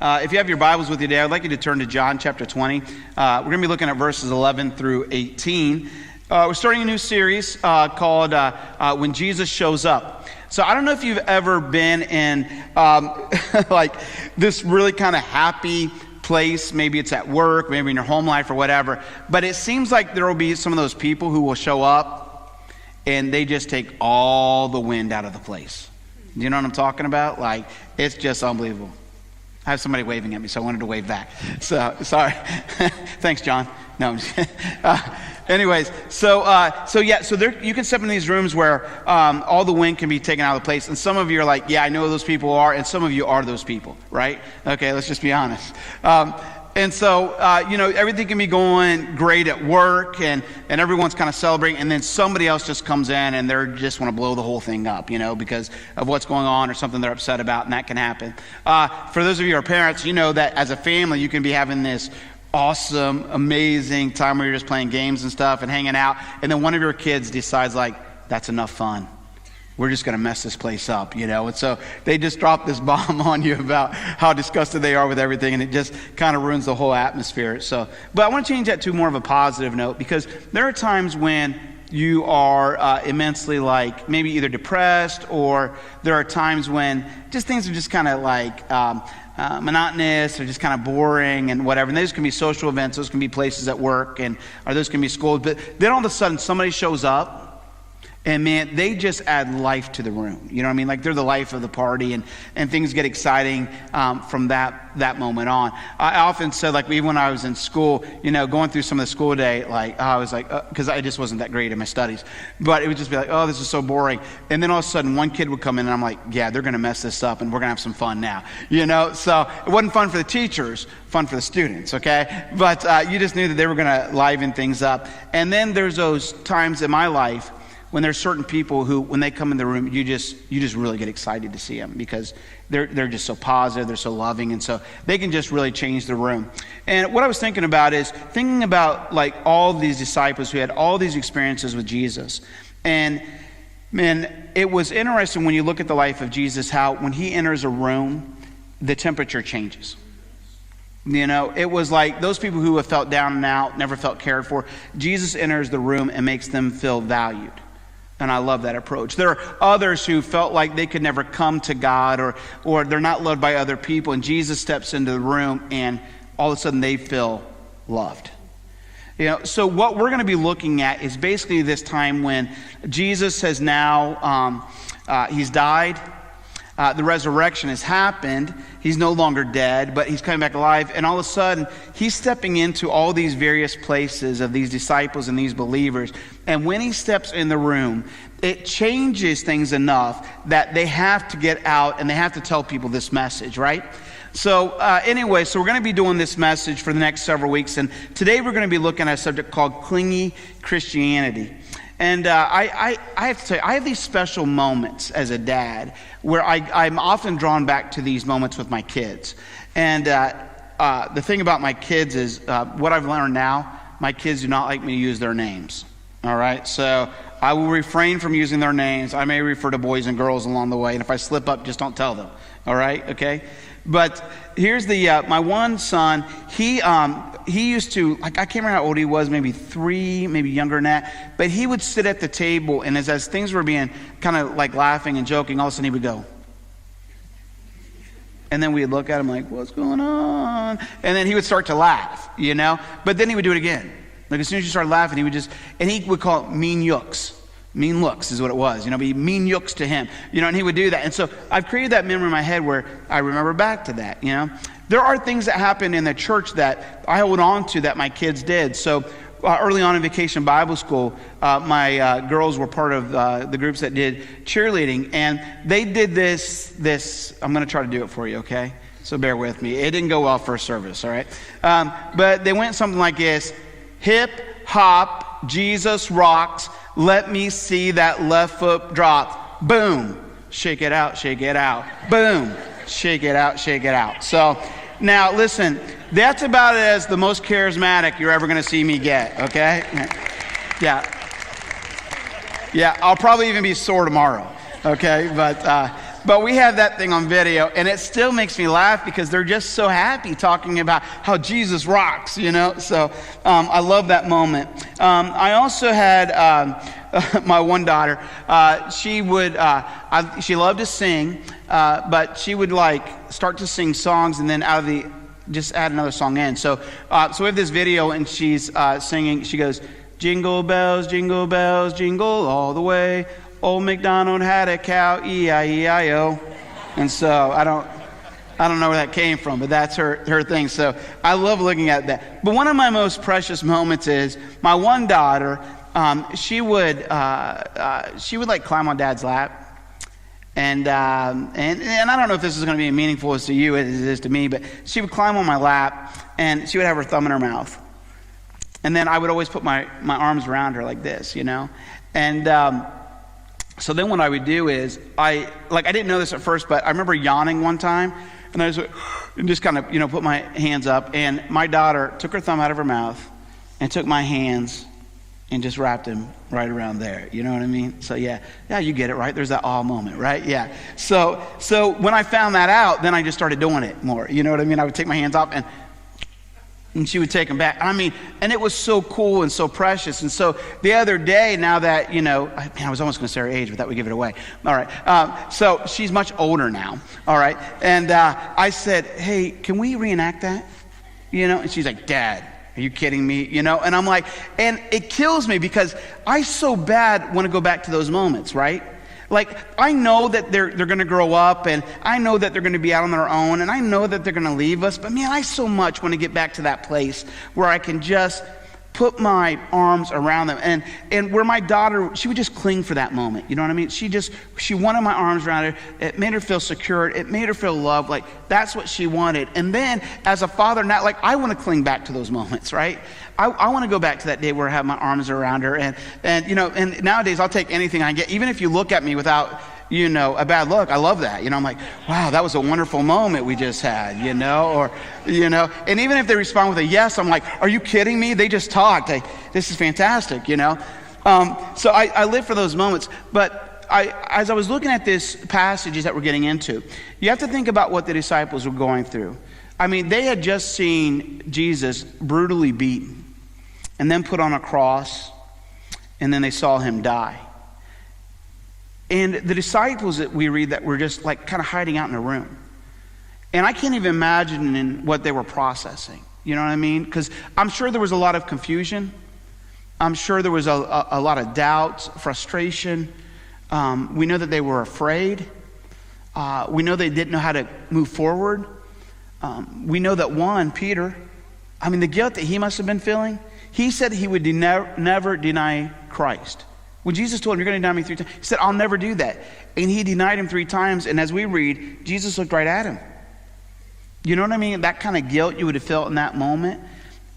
If you have your Bibles with you today, I'd like you to turn to John chapter 20. We're going to be looking at verses 11 through 18. We're starting a new series called When Jesus Shows Up. So I don't know if you've ever been in like this really kind of happy place. Maybe it's at work, maybe in your home life or whatever. But it seems like there will be some of those people who will show up and they just take all the wind out of the place. You know what I'm talking about? Like, it's just unbelievable. I have somebody waving at me, so I wanted to wave back. So, sorry. Thanks, John. No, I'm just kidding. Anyways, so there, you can step in these rooms where all the wind can be taken out of the place. And some of you are like, yeah, I know who those people are. And some of you are those people, right? Okay, let's just be honest. And so, everything can be going great at work and everyone's kind of celebrating. And then somebody else just comes in and they just want to blow the whole thing up, because of what's going on or something they're upset about. And that can happen. For those of you who are parents, you know that as a family, you can be having this awesome, amazing time where you're just playing games and stuff and hanging out. And then one of your kids decides, like, that's enough fun. We're just going to mess this place up, And so they just drop this bomb on you about how disgusted they are with everything, and it just kind of ruins the whole atmosphere. But I want to change that to more of a positive note, because there are times when you are immensely, like, maybe either depressed, or there are times when just things are just kind of like monotonous or just kind of boring and whatever. And those can be social events, those can be places at work, or those can be schools. But then all of a sudden somebody shows up, and man, they just add life to the room. You know what I mean? Like, they're the life of the party, and things get exciting from that moment on. I often said, like, even when I was in school, going through some of the school day, like, I was like, because I just wasn't that great in my studies. But it would just be like, oh, this is so boring. And then all of a sudden, one kid would come in, and I'm like, yeah, they're going to mess this up, and we're going to have some fun now. So it wasn't fun for the teachers, fun for the students, okay? But you just knew that they were going to liven things up. And then there's those times in my life when there's certain people who, when they come in the room, you just really get excited to see them, because they're just so positive, they're so loving, and so they can just really change the room. And what I was thinking about like all these disciples who had all these experiences with Jesus. And man, it was interesting when you look at the life of Jesus, how when he enters a room, the temperature changes. It was like those people who have felt down and out, never felt cared for, Jesus enters the room and makes them feel valued. And I love that approach. There are others who felt like they could never come to God, or they're not loved by other people, and Jesus steps into the room and all of a sudden they feel loved. So what we're going to be looking at is basically this time when Jesus has now, he's died. The resurrection has happened. He's no longer dead, but he's coming back alive. And all of a sudden, he's stepping into all these various places of these disciples and these believers. And when he steps in the room, it changes things enough that they have to get out and they have to tell people this message, right? So anyway, so we're going to be doing this message for the next several weeks. And today we're going to be looking at a subject called clingy Christianity. And I have to tell you, I have these special moments as a dad where I'm often drawn back to these moments with my kids. And the thing about my kids is what I've learned now, my kids do not like me to use their names. All right? So I will refrain from using their names. I may refer to boys and girls along the way. And if I slip up, just don't tell them. All right? Okay? But here's my one son, he used to, like, I can't remember how old he was, maybe 3, maybe younger than that, but he would sit at the table, and as things were being kind of like laughing and joking, all of a sudden he would go. And then we'd look at him like, what's going on? And then he would start to laugh, but then he would do it again. Like, as soon as you started laughing, he would call it mean yooks. Mean looks is what it was, be mean yooks to him, and he would do that. And so I've created that memory in my head where I remember back to that, There are things that happen in the church that I hold on to that my kids did. So early on in Vacation Bible School, my girls were part of the groups that did cheerleading, and they did this, I'm going to try to do it for you, okay? So bear with me. It didn't go well first service, all right? But they went something like this: hip, hop, Jesus rocks, let me see that left foot drop. Boom. Shake it out, shake it out. Boom. Shake it out, shake it out. So now listen, that's about as the most charismatic you're ever going to see me get, okay? Yeah, I'll probably even be sore tomorrow, okay? But But we have that thing on video, and it still makes me laugh because they're just so happy talking about how Jesus rocks, you know. So I love that moment. I also had my one daughter. She loved to sing, but she would like start to sing songs, and then just add another song in. So we have this video, and she's singing. She goes, jingle bells, jingle all the way. Old MacDonald had a cow, E-I-E-I-O. And so I don't know where that came from, but that's her thing. So I love looking at that. But one of my most precious moments is my one daughter. She would like climb on Dad's lap, and I don't know if this is going to be as meaningful as to you as it is to me, but she would climb on my lap, and she would have her thumb in her mouth, and then I would always put my arms around her like this, you know, and so then what I would do is I didn't know this at first, but I remember yawning one time, and I just kind of, you know, put my hands up, and my daughter took her thumb out of her mouth and took my hands and just wrapped him right around there. You know what I mean? So yeah, you get it, right? There's that awe moment, right? Yeah. So when I found that out, then I just started doing it more. You know what I mean? I would take my hands off, and she would take them back. I mean, and it was so cool and so precious. And so the other day, now that, you know, I was almost going to say her age, but that would give it away. All right. So she's much older now. All right. And I said, hey, can we reenact that? You know, and she's like, Dad, are you kidding me? You know, and I'm like, and it kills me because I so bad want to go back to those moments, right? Like, I know that they're going to grow up, and I know that they're going to be out on their own, and I know that they're going to leave us. But man, I so much want to get back to that place where I can just put my arms around them, and where my daughter, she would just cling for that moment. You know what I mean? She wanted my arms around her. It made her feel secure. It made her feel loved. Like, that's what she wanted. And then as a father, now, like, I want to cling back to those moments, right? I want to go back to that day where I have my arms around her, and you know, and nowadays I'll take anything I get, even if you look at me without, you know, a bad look. I love that. You know, I'm like, wow, that was a wonderful moment we just had, you know, or, you know, and even if they respond with a yes, I'm like, are you kidding me? They just talked. This is fantastic, you know. So I live for those moments. But as I was looking at this passages that we're getting into, you have to think about what the disciples were going through. I mean, they had just seen Jesus brutally beaten and then put on a cross, and then they saw him die. And the disciples that we read that were just like kind of hiding out in a room. And I can't even imagine what they were processing. You know what I mean? Because I'm sure there was a lot of confusion. I'm sure there was a lot of doubt, frustration. We know that they were afraid. We know they didn't know how to move forward. We know that Peter, I mean, the guilt that he must have been feeling, he said he would never deny Christ. When Jesus told him, you're going to deny me 3 times, he said, I'll never do that. And he denied him 3 times. And as we read, Jesus looked right at him. You know what I mean? That kind of guilt you would have felt in that moment.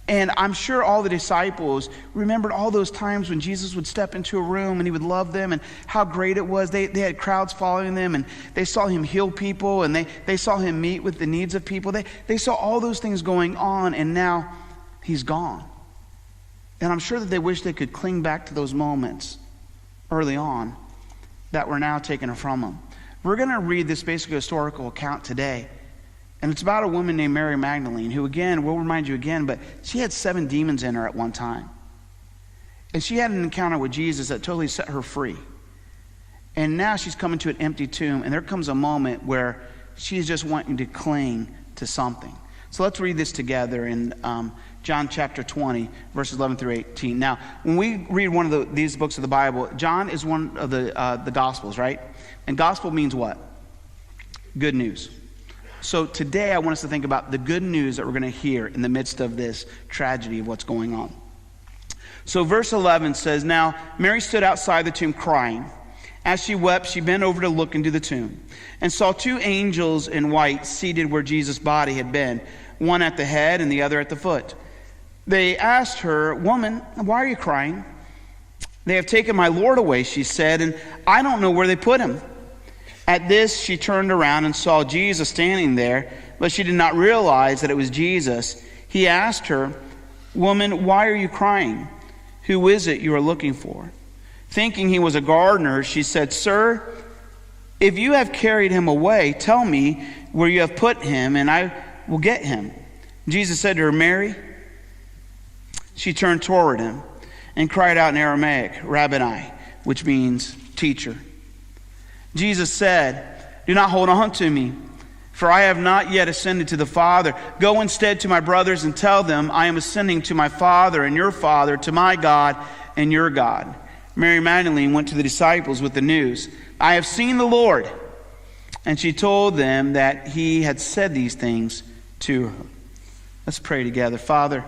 And I'm sure all the disciples remembered all those times when Jesus would step into a room and he would love them, and how great it was. They had crowds following them, and they saw him heal people, and they saw him meet with the needs of people. They saw all those things going on, and now he's gone. And I'm sure that they wish they could cling back to those moments early on that were now taken from them. We're going to read this basic historical account today. And it's about a woman named Mary Magdalene, who, again, we'll remind you again, but she had 7 demons in her at one time. And she had an encounter with Jesus that totally set her free. And now she's coming to an empty tomb, and there comes a moment where she's just wanting to cling to something. So let's read this together in John chapter 20, verses 11 through 18. Now, when we read one of these books of the Bible, John is one of the Gospels, right? And gospel means what? Good news. So today I want us to think about the good news that we're going to hear in the midst of this tragedy of what's going on. So verse 11 says, Now Mary stood outside the tomb crying. As she wept, she bent over to look into the tomb and saw 2 angels in white seated where Jesus' body had been, one at the head and the other at the foot. They asked her, Woman, why are you crying? They have taken my Lord away, she said, and I don't know where they put him. At this, she turned around and saw Jesus standing there, but she did not realize that it was Jesus. He asked her, Woman, why are you crying? Who is it you are looking for? Thinking he was a gardener, she said, Sir, If you have carried him away, tell me where you have put him, and I will get him." Jesus said to her, "Mary." She turned toward him and cried out in Aramaic, "Rabboni," which means teacher. Jesus said, "Do not hold on to me, for I have not yet ascended to the Father. Go instead to my brothers and tell them, I am ascending to my Father and your Father, to my God and your God." Mary Magdalene went to the disciples with the news, "I have seen the Lord." And she told them that he had said these things to her. Let's pray together. Father,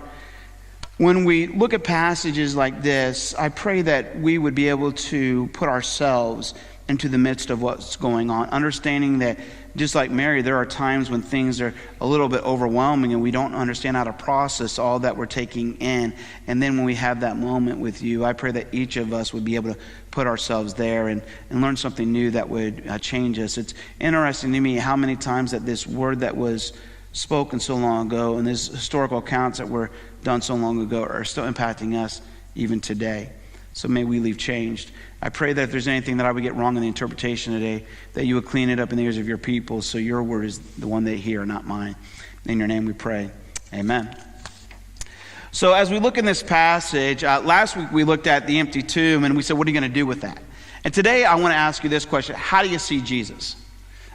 when we look at passages like this, I pray that we would be able to put ourselves into the midst of what's going on, understanding that just like Mary, there are times when things are a little bit overwhelming and we don't understand how to process all that we're taking in. And then when we have that moment with you, I pray that each of us would be able to put ourselves there and learn something new that would change us. It's interesting to me how many times that this word that was spoken so long ago and these historical accounts that were done so long ago are still impacting us even today. So may we leave changed. I pray that if there's anything that I would get wrong in the interpretation today, that you would clean it up in the ears of your people so your word is the one they hear, not mine. In your name we pray. Amen. So as we look in this passage, last week we looked at the empty tomb and we said, what are you going to do with that? And today I want to ask you this question. How do you see Jesus?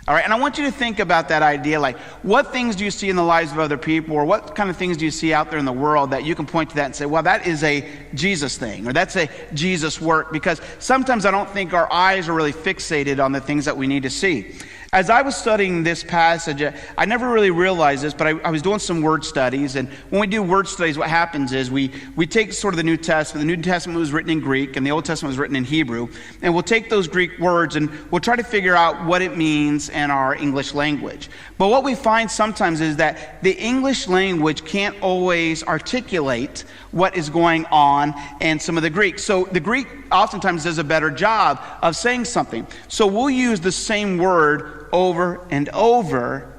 All right, and I want you to think about that idea, like what things do you see in the lives of other people, or what kind of things do you see out there in the world that you can point to that and say, well, that is a Jesus thing, or that's a Jesus work, because sometimes I don't think our eyes are really fixated on the things that we need to see. As I was studying this passage, I never really realized this, but I was doing some word studies, and when we do word studies, what happens is we take sort of the New Testament. The New Testament was written in Greek, and the Old Testament was written in Hebrew, and we'll take those Greek words, and we'll try to figure out what it means in our English language. But what we find sometimes is that the English language can't always articulate what is going on in some of the Greek. So the Greek oftentimes does a better job of saying something. So we'll use the same word over and over,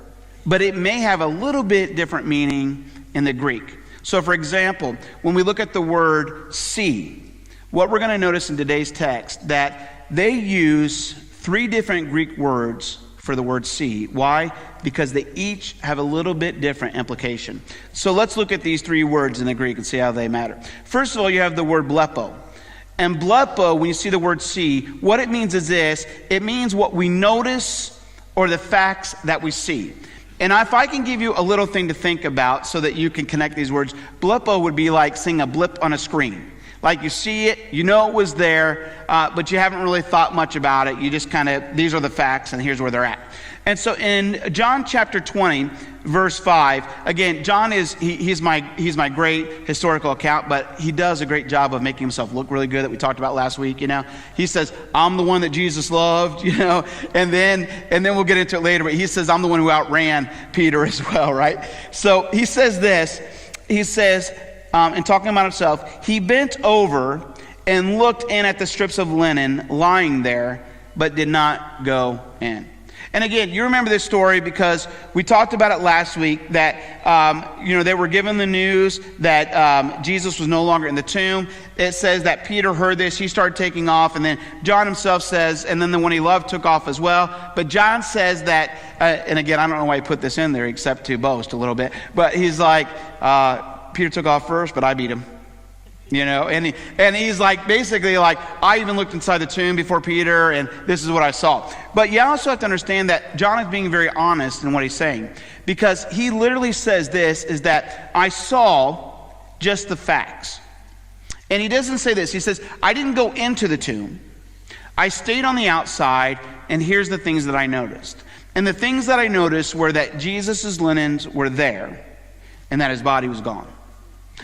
but it may have a little bit different meaning in the Greek. So for example, when we look at the word see, what we're going to notice in today's text, that they use 3 different Greek words for the word see. Why? Because they each have a little bit different implication. So let's look at these 3 words in the Greek and see how they matter. First of all, you have the word blepo. And blepo, when you see the word see, what it means is this: it means what we notice or the facts that we see. And if I can give you a little thing to think about so that you can connect these words, blepo would be like seeing a blip on a screen. Like you see it, you know it was there, but you haven't really thought much about it. You just kind of, these are the facts and here's where they're at. And so in John chapter 20, verse 5, again, John he's my great historical account, but he does a great job of making himself look really good, that we talked about last week, you know. He says, I'm the one that Jesus loved, you know, and then we'll get into it later, but he says, I'm the one who outran Peter as well, right? So he says this, he says, in talking about himself, he bent over and looked in at the strips of linen lying there, but did not go in. And again, you remember this story because we talked about it last week, that they were given the news that Jesus was no longer in the tomb. It says that Peter heard this, he started taking off, and then John himself says, and then the one he loved took off as well. But John says that, and again, I don't know why he put this in there except to boast a little bit, but he's like, Peter took off first, but I beat him. You know, and he's like, basically like, I even looked inside the tomb before Peter, and this is what I saw. But you also have to understand that John is being very honest in what he's saying, because he literally says this, is that I saw just the facts. And he doesn't say this. He says, I didn't go into the tomb. I stayed on the outside, and here's the things that I noticed. And the things that I noticed were that Jesus' linens were there, and that his body was gone.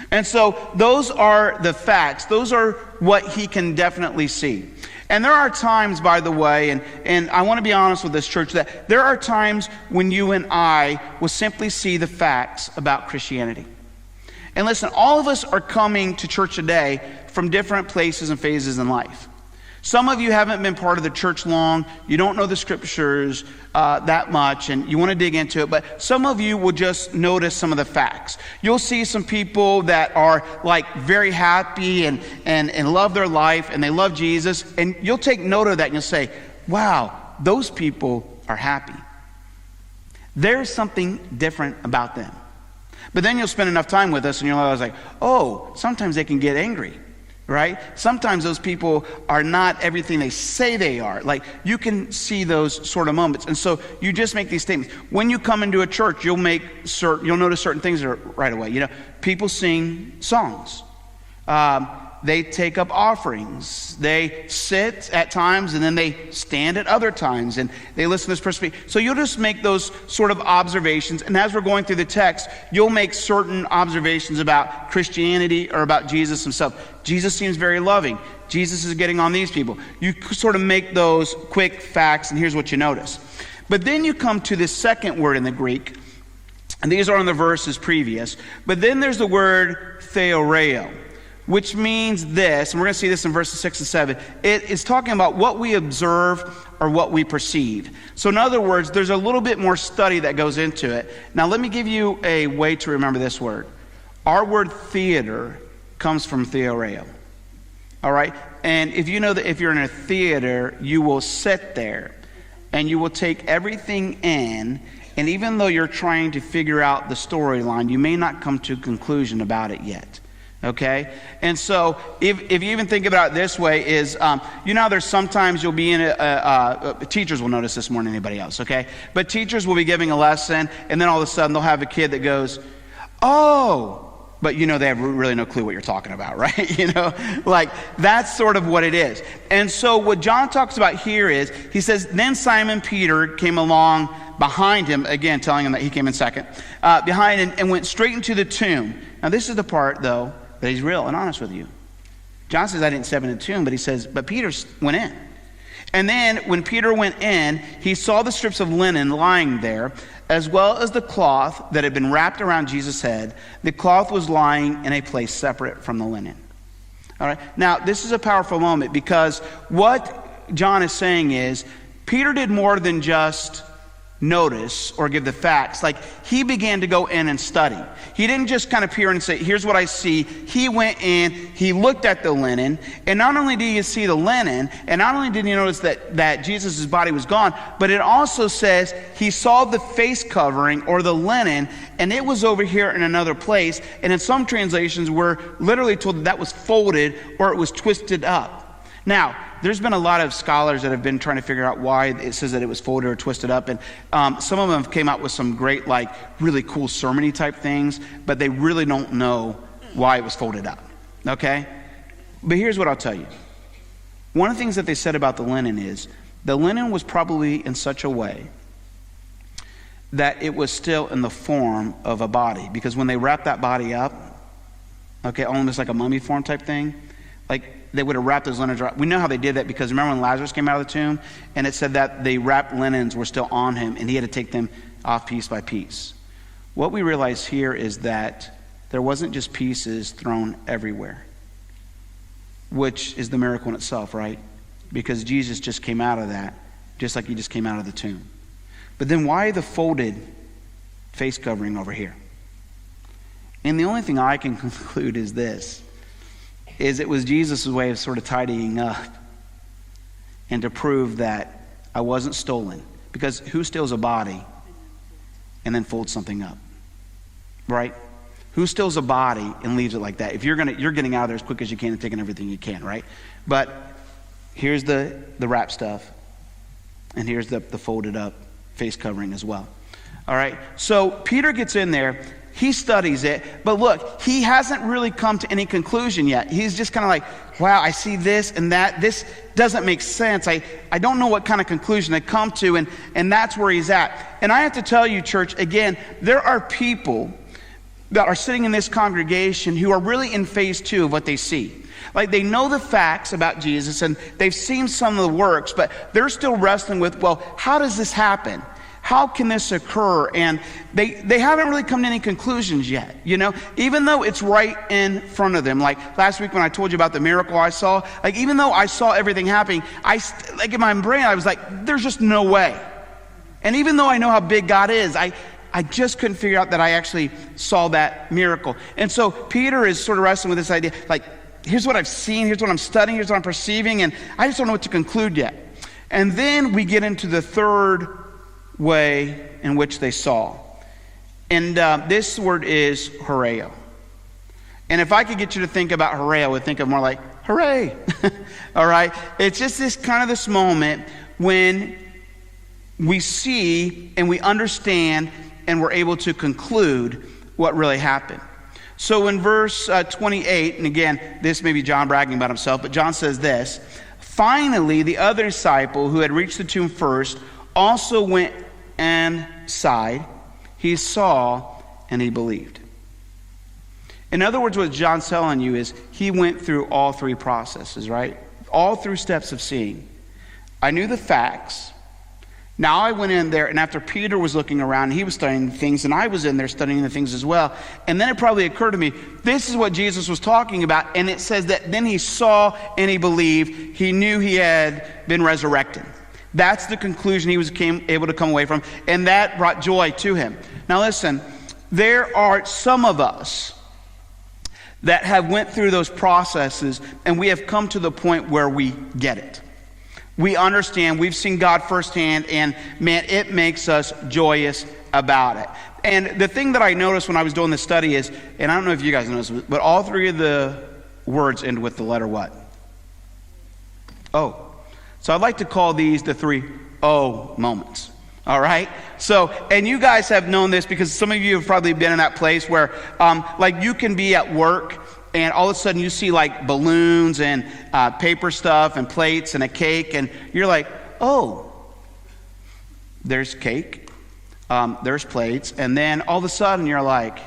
And so those are the facts. Those are what he can definitely see. And there are times, by the way, and I want to be honest with this church, that there are times when you and I will simply see the facts about Christianity. And listen, all of us are coming to church today from different places and phases in life. Some of you haven't been part of the church long. You don't know the scriptures that much, and you want to dig into it. But some of you will just notice some of the facts. You'll see some people that are like very happy and love their life, and they love Jesus. And you'll take note of that, and you'll say, wow, those people are happy. There's something different about them. But then you'll spend enough time with us and you'll always like, oh, sometimes they can get angry, right? Sometimes those people are not everything they say they are. Like, you can see those sort of moments. And so you just make these statements. When you come into a church, you'll notice certain things right away. You know, people sing songs. They take up offerings. They sit at times and then they stand at other times and they listen to this person speak. So you'll just make those sort of observations. And as we're going through the text, you'll make certain observations about Christianity or about Jesus himself. Jesus seems very loving. Jesus is getting on these people. You sort of make those quick facts, and here's what you notice. But then you come to this second word in the Greek, and these are in the verses previous. But then there's the word theoreo, which means this, and we're going to see this in verses 6 and 7. It is talking about what we observe or what we perceive. So in other words, there's a little bit more study that goes into it. Now let me give you a way to remember this word. Our word theater comes from theoreo. All right? And if you know that if you're in a theater, you will sit there and you will take everything in, and even though you're trying to figure out the storyline, you may not come to a conclusion about it yet. Okay? And so if you even think about it this way is, you know, there's sometimes you'll be in teachers will notice this more than anybody else, okay? But teachers will be giving a lesson and then all of a sudden they'll have a kid that goes, oh, but you know they have really no clue what you're talking about, right? You know, like that's sort of what it is. And so what John talks about here is, he says, then Simon Peter came along behind him, again telling him that he came in second, behind him and went straight into the tomb. Now this is the part though, that he's real and honest with you. John says, I didn't step in the tomb, but he says, but Peter went in. And then when Peter went in, he saw the strips of linen lying there, as well as the cloth that had been wrapped around Jesus' head. The cloth was lying in a place separate from the linen. All right. Now, this is a powerful moment because what John is saying is, Peter did more than just notice or give the facts. Like, he began to go in and study. He didn't just kind of peer in and say, here's what I see. He went in, he looked at the linen, and not only did he see the linen, and not only did he notice that Jesus' body was gone, but it also says he saw the face covering or the linen, and it was over here in another place. And in some translations we're literally told that was folded or it was twisted up. Now, there's been a lot of scholars that have been trying to figure out why it says that it was folded or twisted up, and some of them have came out with some great, like, really cool sermon-y type things, but they really don't know why it was folded up, okay? But here's what I'll tell you. One of the things that they said about the linen is, the linen was probably in such a way that it was still in the form of a body, because when they wrapped that body up, okay, almost like a mummy form type thing, like, they would have wrapped those linens around. We know how they did that because remember when Lazarus came out of the tomb and it said that the wrapped linens were still on him and he had to take them off piece by piece. What we realize here is that there wasn't just pieces thrown everywhere, which is the miracle in itself, right? Because Jesus just came out of that, just like he just came out of the tomb. But then why the folded face covering over here? And the only thing I can conclude is this, is it was Jesus' way of sort of tidying up and to prove that I wasn't stolen. Because who steals a body and then folds something up? Right? Who steals a body and leaves it like that? If you're getting out of there as quick as you can and taking everything you can, right? But here's the wrap stuff, and here's the folded up face covering as well. All right? So Peter gets in there. He studies it, but look, he hasn't really come to any conclusion yet. He's just kind of like, wow, I see this and that. This doesn't make sense. I don't know what kind of conclusion to come to, and that's where he's at. And I have to tell you, church, again, there are people that are sitting in this congregation who are really in phase 2 of what they see. Like, they know the facts about Jesus and they've seen some of the works, but they're still wrestling with, well, how does this happen? How can this occur? And they haven't really come to any conclusions yet, you know, even though it's right in front of them. Like last week when I told you about the miracle I saw, like even though I saw everything happening, like in my brain, I was like, there's just no way. And even though I know how big God is, I just couldn't figure out that I actually saw that miracle. And so Peter is sort of wrestling with this idea, like, here's what I've seen, here's what I'm studying, here's what I'm perceiving, and I just don't know what to conclude yet. And then we get into the third way in which they saw. And this word is horeo. And if I could get you to think about horeo, I would think of more like, hooray. All right? It's just this moment when we see and we understand and we're able to conclude what really happened. So in verse 28, and again, this may be John bragging about himself, but John says this, finally, the other disciple who had reached the tomb first also went and sighed. He saw and he believed. In other words, what John's telling you is he went through all three processes, right? All three steps of seeing. I knew the facts. Now I went in there, and after Peter was looking around, he was studying the things, and I was in there studying the things as well. And then it probably occurred to me, this is what Jesus was talking about. And it says that then he saw and he believed. He knew he had been resurrected. That's the conclusion he was able to come away from. And that brought joy to him. Now listen, there are some of us that have went through those processes, and we have come to the point where we get it. We understand, we've seen God firsthand, and man, it makes us joyous about it. And the thing that I noticed when I was doing this study is, and I don't know if you guys noticed, but all three of the words end with the letter what? O. So I'd like to call these the three O moments. All right? So, and you guys have known this because some of you have probably been in that place where, like you can be at work and all of a sudden you see like balloons and paper stuff and plates and a cake, and you're like, oh, there's cake, there's plates, and then all of a sudden you're like,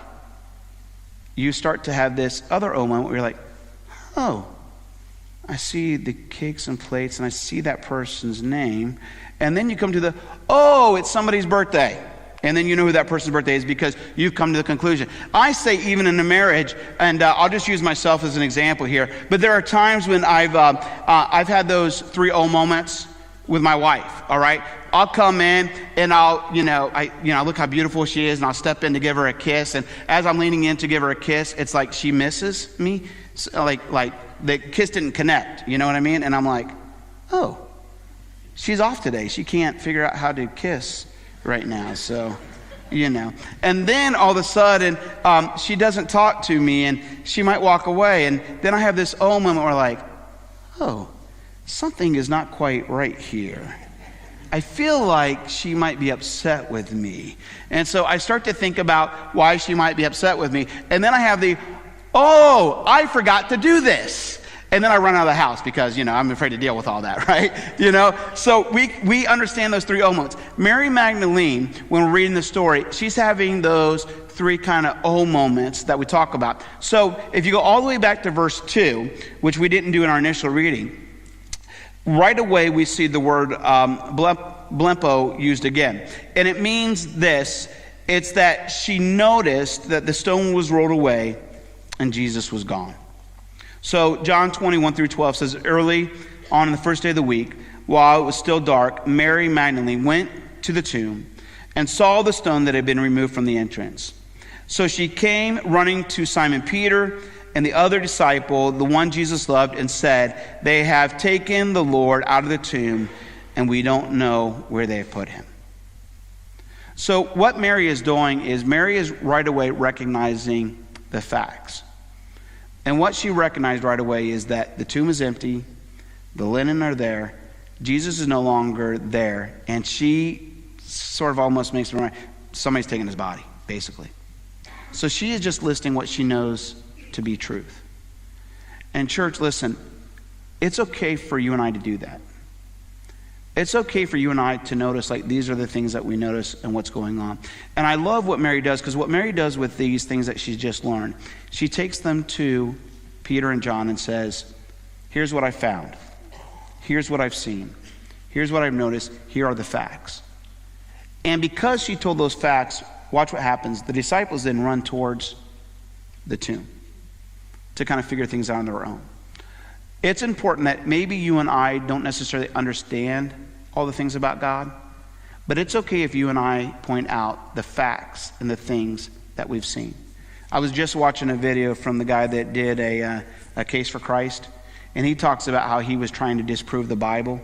you start to have this other O moment where you're like, oh, I see the cakes and plates and I see that person's name, and then you come to the, oh, it's somebody's birthday. And then you know who that person's birthday is because you've come to the conclusion. I say even in a marriage, and I'll just use myself as an example here, but there are times when I've had those 3-0 moments with my wife, all right? I'll come in and I'll look how beautiful she is, and I'll step in to give her a kiss, and as I'm leaning in to give her a kiss, it's like she misses me, like the kiss didn't connect, you know what I mean? And I'm like, oh, she's off today. She can't figure out how to kiss right now, so and then all of a sudden she doesn't talk to me and she might walk away, and then I have this oh moment where like, oh, something is not quite right here. I feel like she might be upset with me, and so I start to think about why she might be upset with me, and then I have the, oh, I forgot to do this. And then I run out of the house because, I'm afraid to deal with all that, right? So we understand those 3 O moments. Mary Magdalene, when we're reading the story, she's having those 3 kind of O moments that we talk about. So if you go all the way back to verse 2, which we didn't do in our initial reading, right away we see the word blempo used again. And it means this, it's that she noticed that the stone was rolled away and Jesus was gone. So John 21-12 says, early on the first day of the week, while it was still dark, Mary Magdalene went to the tomb and saw the stone that had been removed from the entrance. So she came running to Simon Peter and the other disciple, the one Jesus loved, and said, they have taken the Lord out of the tomb, and we don't know where they have put him. So what Mary is doing is Mary is right away recognizing the facts. And what she recognized right away is that the tomb is empty, the linen are there, Jesus is no longer there, and she sort of almost makes me somebody's taking his body, basically. So she is just listing what she knows to be truth. And church, listen, it's okay for you and I to do that. It's okay for you and I to notice, like, these are the things that we notice and what's going on. And I love what Mary does, because what Mary does with these things that she's just learned, she takes them to Peter and John and says, here's what I found. Here's what I've seen. Here's what I've noticed. Here are the facts. And because she told those facts, watch what happens. The disciples then run towards the tomb to kind of figure things out on their own. It's important that maybe you and I don't necessarily understand all the things about God, but it's okay if you and I point out the facts and the things that we've seen. I was just watching a video from the guy that did a case for Christ, and he talks about how he was trying to disprove the Bible.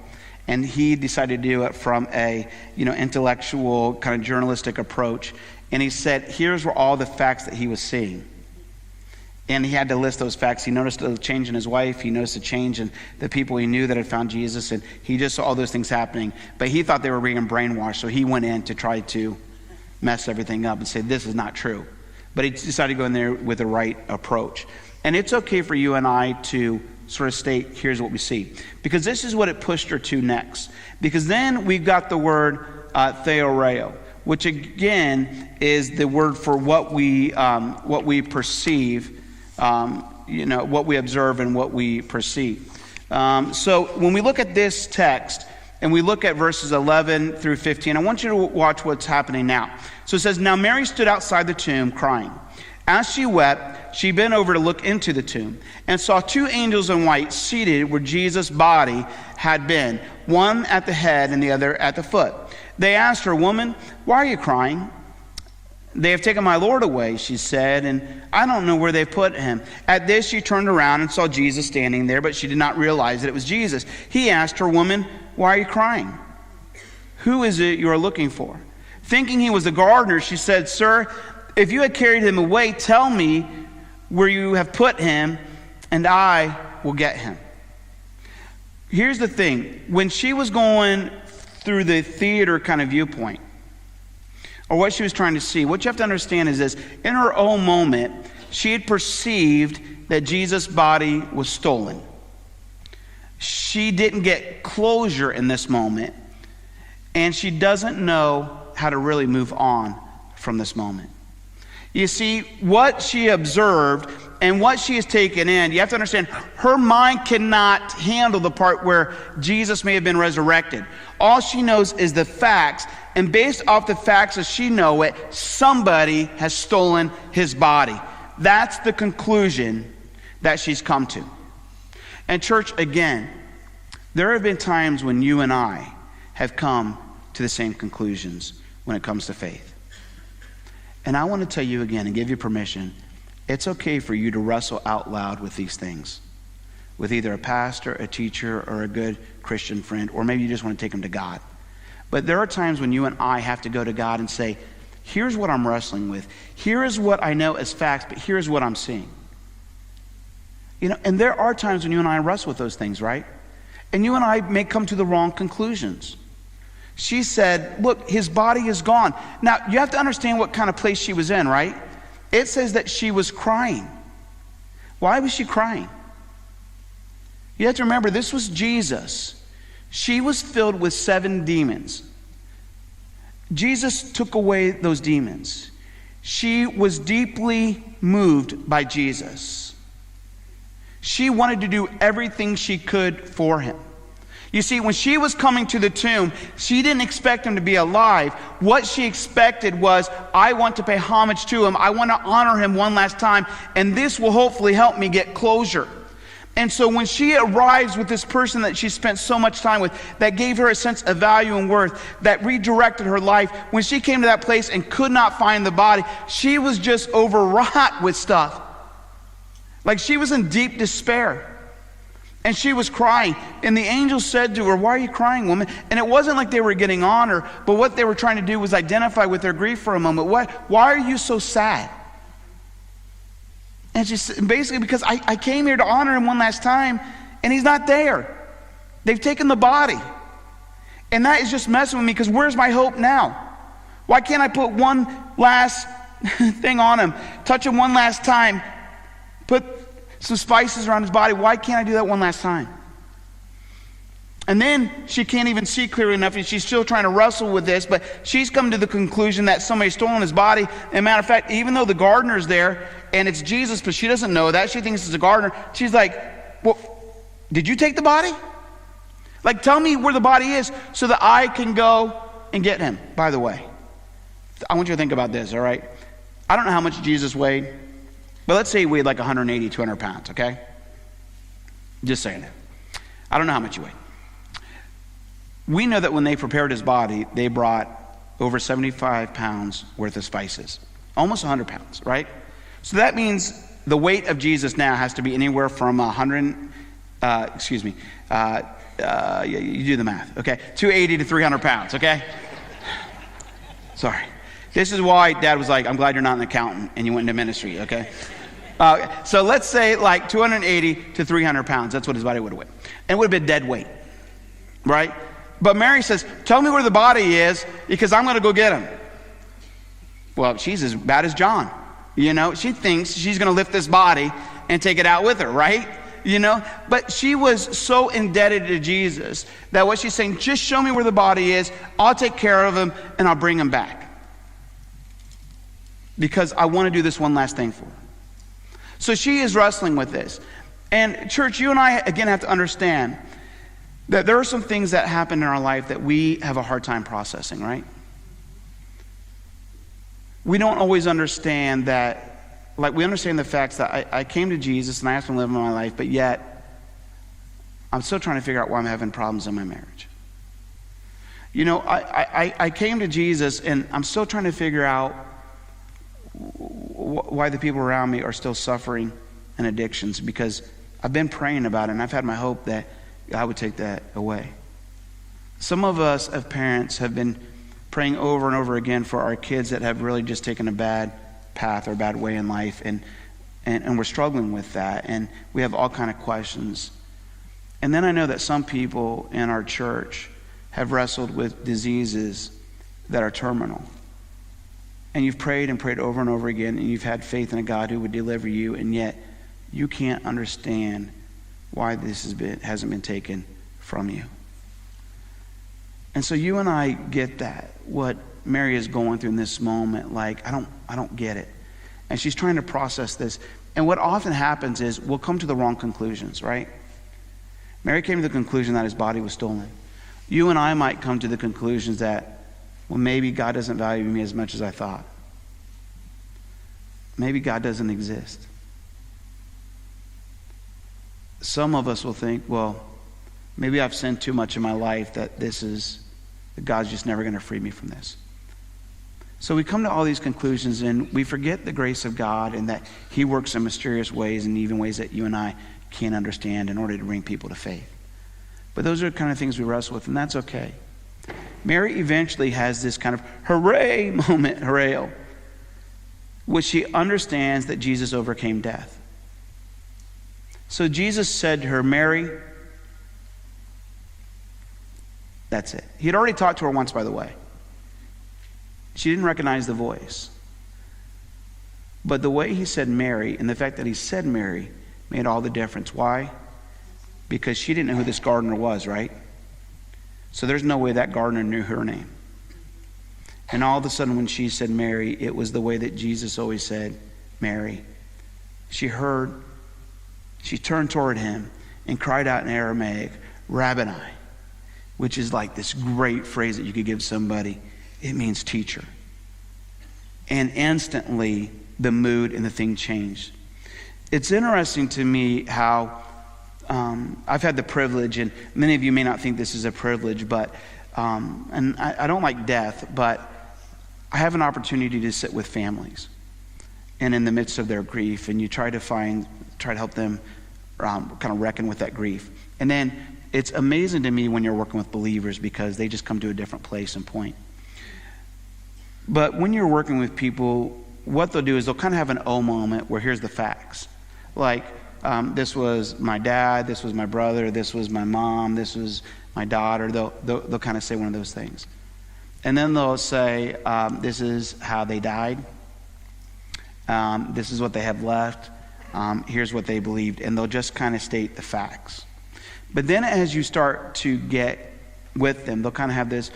and he decided to do it from a intellectual kind of journalistic approach. And he said, here's where all the facts that he was seeing. And he had to list those facts. He noticed a change in his wife. He noticed a change in the people he knew that had found Jesus. And he just saw all those things happening. But he thought they were being brainwashed. So he went in to try to mess everything up and say, this is not true. But he decided to go in there with the right approach. And it's okay for you and I to sort of state, here's what we see. Because this is what it pushed her to next. Because then we've got the word theoreo, which again is the word for what we perceive, what we observe and what we perceive. So when we look at this text and we look at verses 11 through 15, I want you to watch what's happening now. So it says, now Mary stood outside the tomb crying. As she wept, she bent over to look into the tomb and saw two angels in white seated where Jesus' body had been, one at the head and the other at the foot. They asked her, woman, why are you crying? They have taken my Lord away, she said, and I don't know where they put him. At this, she turned around and saw Jesus standing there, but she did not realize that it was Jesus. He asked her, woman, why are you crying? Who is it you are looking for? Thinking he was the gardener, she said, sir, if you had carried him away, tell me where you have put him, and I will get him. Here's the thing. When she was going through the theater kind of viewpoint, or what she was trying to see, what you have to understand is this. In her own moment, she had perceived that Jesus' body was stolen. She didn't get closure in this moment, and she doesn't know how to really move on from this moment. You see, what she observed and what she has taken in, you have to understand, her mind cannot handle the part where Jesus may have been resurrected. All she knows is the facts, and based off the facts as she knows it, somebody has stolen his body. That's the conclusion that she's come to. And church, again, there have been times when you and I have come to the same conclusions when it comes to faith. And I want to tell you again and give you permission, it's okay for you to wrestle out loud with these things, with either a pastor, a teacher, or a good Christian friend, or maybe you just want to take them to God. But there are times when you and I have to go to God and say, here's what I'm wrestling with. Here is what I know as facts, but here's what I'm seeing. And there are times when you and I wrestle with those things, right? And you and I may come to the wrong conclusions. She said, look, his body is gone. Now, you have to understand what kind of place she was in, right? It says that she was crying. Why was she crying? You have to remember, this was Jesus. She was filled with 7 demons. Jesus took away those demons. She was deeply moved by Jesus. She wanted to do everything she could for him. You see, when she was coming to the tomb, she didn't expect him to be alive. What she expected was, I want to pay homage to him. I want to honor him one last time, and this will hopefully help me get closure. And so when she arrives with this person that she spent so much time with, that gave her a sense of value and worth, that redirected her life, when she came to that place and could not find the body, she was just overwrought with stuff. Like she was in deep despair. And she was crying. And the angel said to her, why are you crying, woman? And it wasn't like they were getting on her, but what they were trying to do was identify with their grief for a moment. Why are you so sad? And she said, basically, because I came here to honor him one last time, and he's not there. They've taken the body. And that is just messing with me, because where's my hope now? Why can't I put one last thing on him, touch him one last time, put some spices around his body? Why can't I do that one last time? And then she can't even see clearly enough, and she's still trying to wrestle with this, but she's come to the conclusion that somebody's stolen his body. And matter of fact, even though the gardener's there, and it's Jesus, but she doesn't know that. She thinks it's a gardener. She's like, well, did you take the body? Like, tell me where the body is so that I can go and get him. By the way, I want you to think about this, all right? I don't know how much Jesus weighed, but let's say he weighed like 180, 200 pounds, okay? Just saying it. I don't know how much he weighed. We know that when they prepared his body, they brought over 75 pounds worth of spices. Almost 100 pounds, right? So that means the weight of Jesus now has to be anywhere from 100, you do the math, okay? 280 to 300 pounds, okay? Sorry. This is why Dad was like, I'm glad you're not an accountant and you went into ministry, okay? So let's say like 280 to 300 pounds. That's what his body would have weighed. And it would have been dead weight, right? But Mary says, tell me where the body is because I'm going to go get him. Well, she's as bad as John. You know, she thinks she's going to lift this body and take it out with her, right? You know, but she was so indebted to Jesus that what she's saying, just show me where the body is. I'll take care of him and I'll bring him back. Because I want to do this one last thing for him. So she is wrestling with this. And church, you and I, again, have to understand that there are some things that happen in our life that we have a hard time processing, right? We don't always understand that, like we understand the facts that I came to Jesus and I asked him to live in my life, but yet I'm still trying to figure out why I'm having problems in my marriage. You know, I came to Jesus and I'm still trying to figure out why the people around me are still suffering in addictions, because I've been praying about it and I've had my hope that God would take that away. Some of us as parents have been praying over and over again for our kids that have really just taken a bad path or a bad way in life, and we're struggling with that, and we have all kind of questions. And then I know that some people in our church have wrestled with diseases that are terminal. And you've prayed and prayed over and over again, and you've had faith in a God who would deliver you, and yet you can't understand why this hasn't been taken from you. And so you and I get that, what Mary is going through in this moment, like, I don't get it. And she's trying to process this. And what often happens is we'll come to the wrong conclusions, right? Mary came to the conclusion that his body was stolen. You and I might come to the conclusions that, well, maybe God doesn't value me as much as I thought. Maybe God doesn't exist. Some of us will think, well, maybe I've sinned too much in my life that God's just never going to free me from this. So we come to all these conclusions and we forget the grace of God and that he works in mysterious ways and even ways that you and I can't understand in order to bring people to faith. But those are the kind of things we wrestle with, and that's okay. Mary eventually has this kind of hooray moment, which she understands that Jesus overcame death. So Jesus said to her, Mary, that's it. He had already talked to her once, by the way. She didn't recognize the voice. But the way he said Mary, and the fact that he said Mary, made all the difference. Why? Because she didn't know who this gardener was, right? So there's no way that gardener knew her name. And all of a sudden when she said Mary, it was the way that Jesus always said Mary. She heard, she turned toward him and cried out in Aramaic, Rabboni, which is like this great phrase that you could give somebody. It means teacher. And instantly the mood and the thing changed. It's interesting to me how I've had the privilege, and many of you may not think this is a privilege, but and I don't like death, but I have an opportunity to sit with families and in the midst of their grief, and you try to help them kind of reckon with that grief. And then it's amazing to me when you're working with believers because they just come to a different place and point. But when you're working with people, what they'll do is they'll kind of have an oh moment where here's the facts. Like, this was my dad, this was my brother, this was my mom, this was my daughter. They'll kind of say one of those things. And then they'll say, this is how they died. This is what they have left. Here's what they believed. And they'll just kind of state the facts. But then as you start to get with them, they'll kind of have this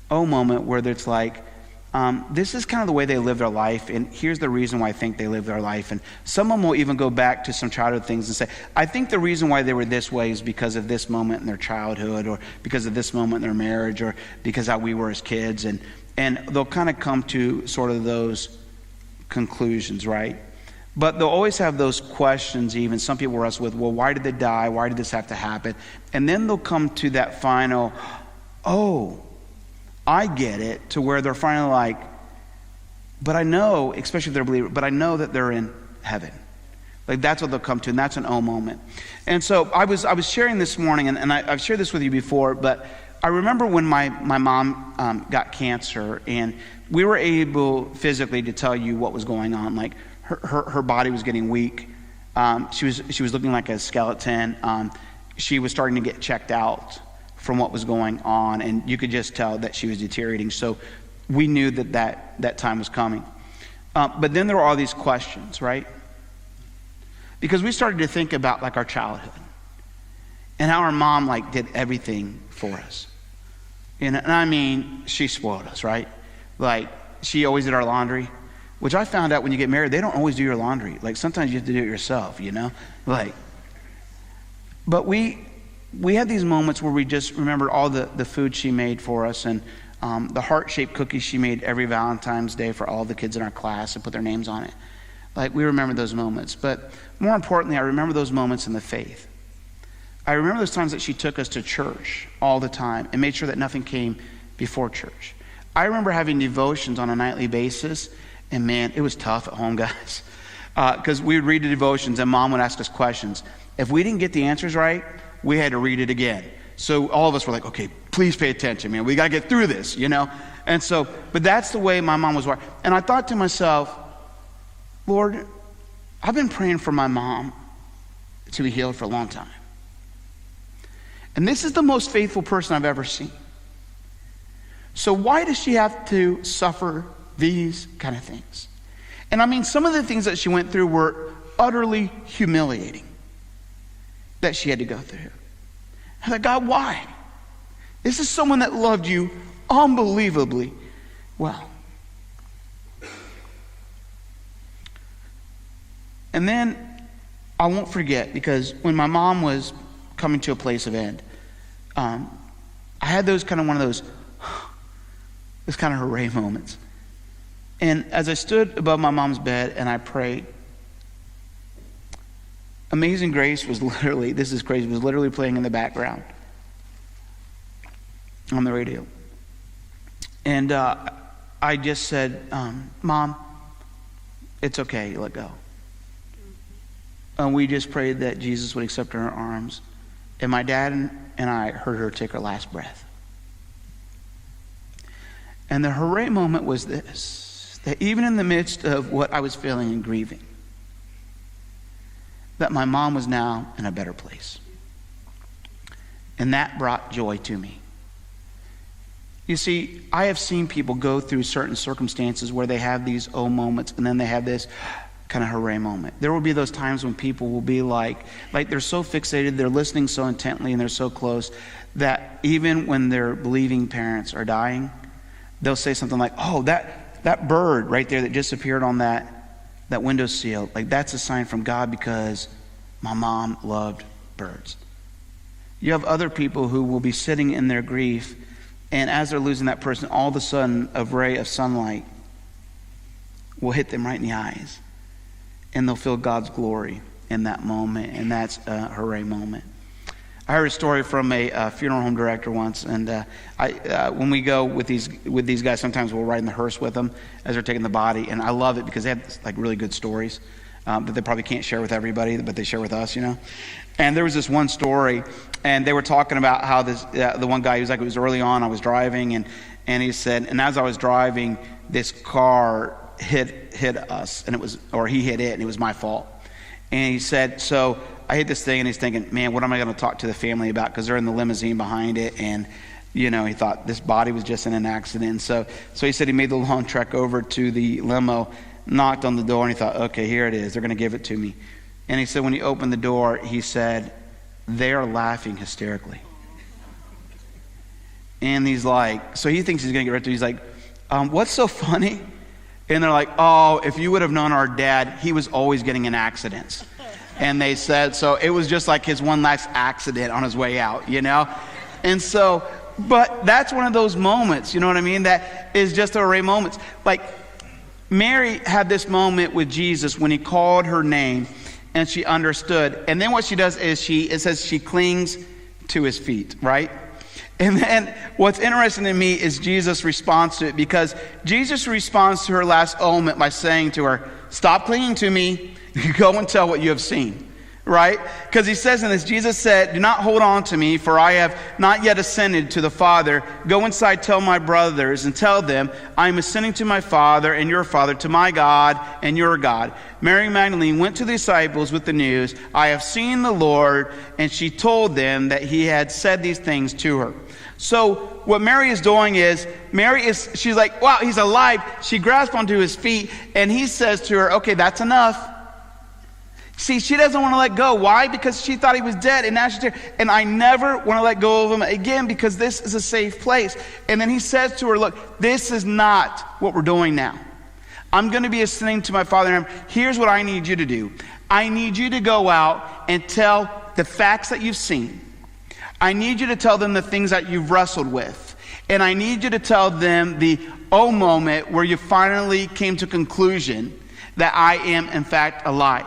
oh moment where it's like, this is kind of the way they live their life, and here's the reason why I think they live their life. And some of them will even go back to some childhood things and say, I think the reason why they were this way is because of this moment in their childhood, or because of this moment in their marriage, or because how we were as kids. And they'll kind of come to sort of those conclusions, right? But they'll always have those questions. Even some people wrestle with, well, why did they die? Why did this have to happen? And then they'll come to that final, oh, I get it, to where they're finally like, but I know, especially if they're a believer, but I know that they're in heaven. Like that's what they'll come to, and that's an oh moment. And so I was sharing this morning, and I've shared this with you before, but I remember when my mom got cancer, and we were able physically to tell you what was going on. Like her body was getting weak. She was looking like a skeleton. She was starting to get checked out from what was going on, and you could just tell that she was deteriorating. So we knew that time was coming. But then there were all these questions, right? Because we started to think about like our childhood and how our mom like did everything for us. And I mean, she spoiled us, right? Like she always did our laundry, which I found out when you get married, they don't always do your laundry. Like sometimes you have to do it yourself, you know? But we had these moments where we just remembered all the food she made for us, and the heart-shaped cookies she made every Valentine's Day for all the kids in our class and put their names on it. Like we remember those moments. But more importantly, I remember those moments in the faith. I remember those times that she took us to church all the time and made sure that nothing came before church. I remember having devotions on a nightly basis, and man, it was tough at home, guys. Because we would read the devotions and mom would ask us questions. If we didn't get the answers right, we had to read it again. So all of us were like, okay, please pay attention, man. We got to get through this, you know? And so, but that's the way my mom was wired. And I thought to myself, Lord, I've been praying for my mom to be healed for a long time. And this is the most faithful person I've ever seen. So why does she have to suffer these kind of things? And I mean, some of the things that she went through were utterly humiliating that she had to go through. I thought, God, why? This is someone that loved you unbelievably well. And then I won't forget, because when my mom was coming to a place of end, I had those kind of those kind of hooray moments. And as I stood above my mom's bed and I prayed, Amazing Grace was literally, this is crazy, was literally playing in the background on the radio. And I just said, Mom, it's okay, let go. And we just prayed that Jesus would accept her in our arms. And my dad and I heard her take her last breath. And the hooray moment was this, that even in the midst of what I was feeling and grieving, that my mom was now in a better place. And that brought joy to me. You see, I have seen people go through certain circumstances where they have these oh moments, and then they have this kind of hooray moment. There will be those times when people will be like they're so fixated, they're listening so intently, and they're so close that even when their believing parents are dying, they'll say something like, oh, that bird right there that just appeared on that windowsill, like that's a sign from God because my mom loved birds. You have other people who will be sitting in their grief, and as they're losing that person, all of a sudden a ray of sunlight will hit them right in the eyes, and they'll feel God's glory in that moment, and that's a hooray moment. I heard a story from a funeral home director once, and when we go with these guys, sometimes we'll ride in the hearse with them as they're taking the body, and I love it because they have like really good stories that they probably can't share with everybody, but they share with us, you know. And there was this one story, and they were talking about how the one guy, he was like, it was early on, I was driving, and he said, and as I was driving, this car hit us, and he hit it, and it was my fault. And he said, so I hit this thing, and he's thinking, man, what am I going to talk to the family about? Because they're in the limousine behind it, and you know, he thought this body was just in an accident. So he said he made the long trek over to the limo, knocked on the door, and he thought, okay, here it is. They're going to give it to me. And he said when he opened the door, he said, they are laughing hysterically. And he's like, so he thinks he's going to get right to it. He's like, what's so funny? And they're like, oh, if you would have known our dad, he was always getting in accidents. And they said, so it was just like his one last accident on his way out, you know? And so, but that's one of those moments, you know what I mean? That is just a hooray moments. Like Mary had this moment with Jesus when he called her name and she understood. And then what she does is it says she clings to his feet, right? And then what's interesting to me is Jesus' response to it, because Jesus responds to her last moment by saying to her, stop clinging to me Go and tell what you have seen, right? Because he says in this, Jesus said, do not hold on to me, for I have not yet ascended to the Father. Go inside, tell my brothers, and tell them, I am ascending to my Father and your Father, to my God and your God. Mary Magdalene went to the disciples with the news, I have seen the Lord, and she told them that he had said these things to her. So what Mary is doing is, she's like, wow, he's alive. She grasps onto his feet, and he says to her, okay, that's enough. See, she doesn't want to let go. Why? Because she thought he was dead, and now she's here. And I never want to let go of him again, because this is a safe place. And then he says to her, look, this is not what we're doing now. I'm going to be ascending to my Father. Here's what I need you to do. I need you to go out and tell the facts that you've seen. I need you to tell them the things that you've wrestled with. And I need you to tell them the moment where you finally came to conclusion that I am in fact alive.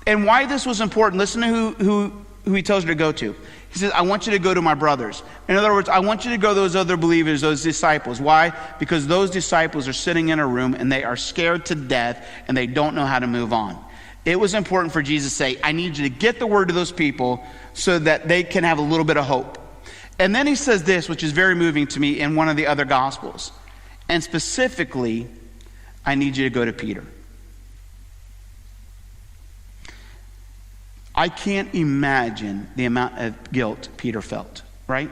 And why this was important, listen to who he tells her to go to. He says, I want you to go to my brothers. In other words, I want you to go to those other believers, those disciples. Why? Because those disciples are sitting in a room and they are scared to death and they don't know how to move on. It was important for Jesus to say, I need you to get the word to those people so that they can have a little bit of hope. And then he says this, which is very moving to me in one of the other Gospels. And specifically, I need you to go to Peter. I can't imagine the amount of guilt Peter felt, right?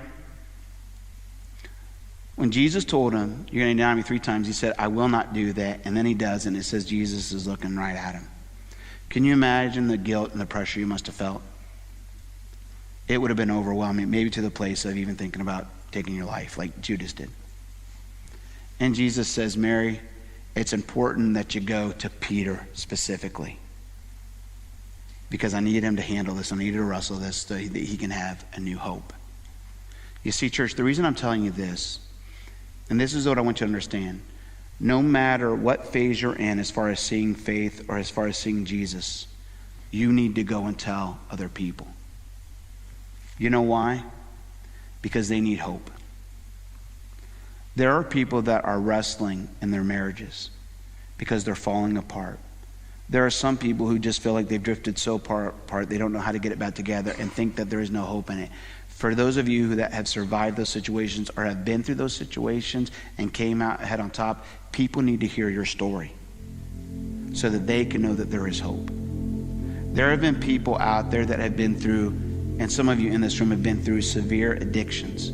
When Jesus told him, you're going to deny me 3 times, he said, I will not do that. And then he does, and it says Jesus is looking right at him. Can you imagine the guilt and the pressure you must have felt? It would have been overwhelming, maybe to the place of even thinking about taking your life, like Judas did. And Jesus says, Mary, it's important that you go to Peter specifically, because I need him to handle this. I need to wrestle this so that he can have a new hope. You see, church, the reason I'm telling you this, and this is what I want you to understand, no matter what phase you're in as far as seeing faith or as far as seeing Jesus, you need to go and tell other people. You know why? Because they need hope. There are people that are wrestling in their marriages because they're falling apart. There are some people who just feel like they've drifted so far apart they don't know how to get it back together and think that there is no hope in it. For those of you that have survived those situations or have been through those situations and came out ahead on top, people need to hear your story so that they can know that there is hope. There have been people out there that have been through, and some of you in this room have been through severe addictions.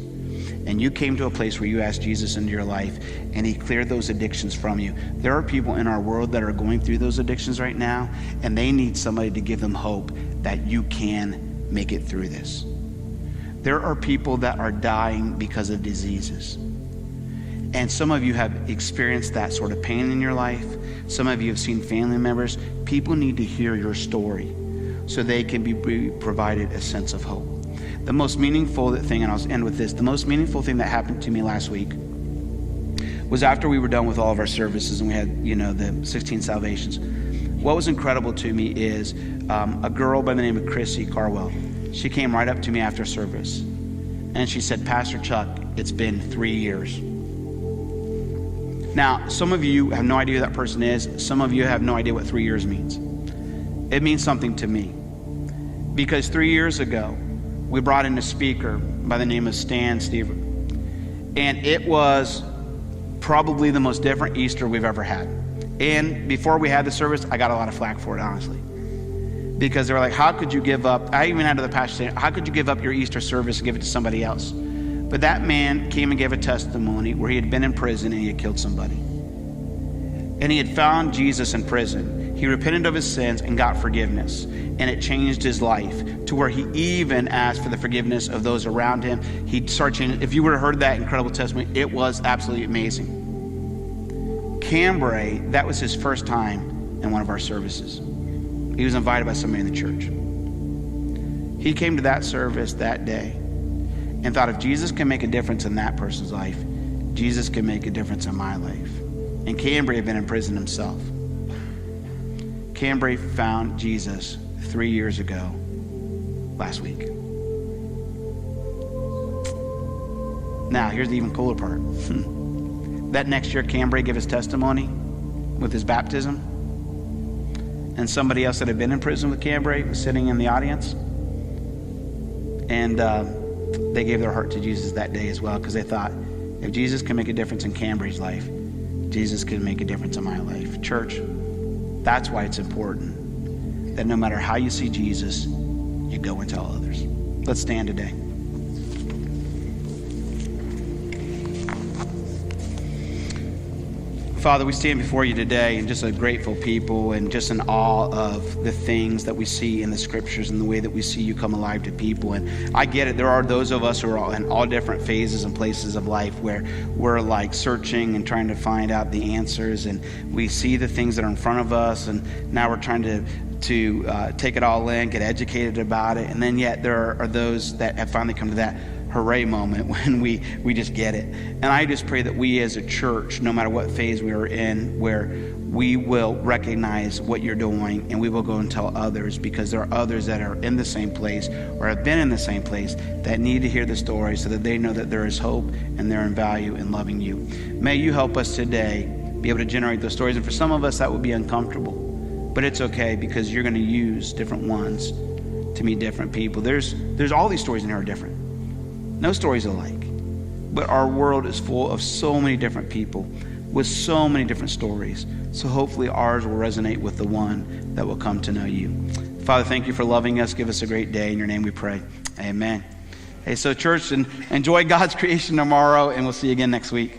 And you came to a place where you asked Jesus into your life and he cleared those addictions from you. There are people in our world that are going through those addictions right now, and they need somebody to give them hope that you can make it through this. There are people that are dying because of diseases. And some of you have experienced that sort of pain in your life. Some of you have seen family members. People need to hear your story so they can be provided a sense of hope. The most meaningful thing, and I'll end with this, the most meaningful thing that happened to me last week was after we were done with all of our services and we had, the 16 salvations. What was incredible to me is a girl by the name of Chrissy Carwell. She came right up to me after service and she said, Pastor Chuck, it's been 3 years. Now, some of you have no idea who that person is. Some of you have no idea what 3 years means. It means something to me because 3 years ago, we brought in a speaker by the name of Stan Stever. And it was probably the most different Easter we've ever had. And before we had the service, I got a lot of flack for it, honestly. Because they were like, how could you give up? I even had to the pastor say, how could you give up your Easter service and give it to somebody else? But that man came and gave a testimony where he had been in prison and he had killed somebody. And he had found Jesus in prison. He repented of his sins and got forgiveness. And it changed his life to where he even asked for the forgiveness of those around him. He started changing. If you would have heard that incredible testimony, it was absolutely amazing. Cambray, that was his first time in one of our services. He was invited by somebody in the church. He came to that service that day and thought, if Jesus can make a difference in that person's life, Jesus can make a difference in my life. And Cambray had been in prison himself. Cambray found Jesus 3 years ago, last week. Now, here's the even cooler part. That next year, Cambray gave his testimony with his baptism. and somebody else that had been in prison with Cambray was sitting in the audience. And they gave their heart to Jesus that day as well, because they thought, if Jesus can make a difference in Cambray's life, Jesus can make a difference in my life. Church, that's why it's important that no matter how you see Jesus, you go and tell others. Let's stand today. Father, we stand before you today and just a grateful people and just in awe of the things that we see in the scriptures and the way that we see you come alive to people. And I get it. There are those of us who are all in all different phases and places of life where we're like searching and trying to find out the answers, and we see the things that are in front of us, and now we're trying to take it all in, get educated about it. And then yet there are those that have finally come to that hooray moment when we just get it. And I just pray that we as a church, no matter what phase we are in, where we will recognize what you're doing and we will go and tell others, because there are others that are in the same place or have been in the same place that need to hear the story so that they know that there is hope and they're in value in loving you. May you help us today be able to generate those stories. And for some of us that would be uncomfortable, but it's okay, because you're going to use different ones to meet different people. There's all these stories in here are different. No story's alike, but our world is full of so many different people with so many different stories. So hopefully ours will resonate with the one that will come to know you. Father, thank you for loving us. Give us a great day. In your name we pray. Amen. Hey, so church, enjoy God's creation tomorrow, and we'll see you again next week.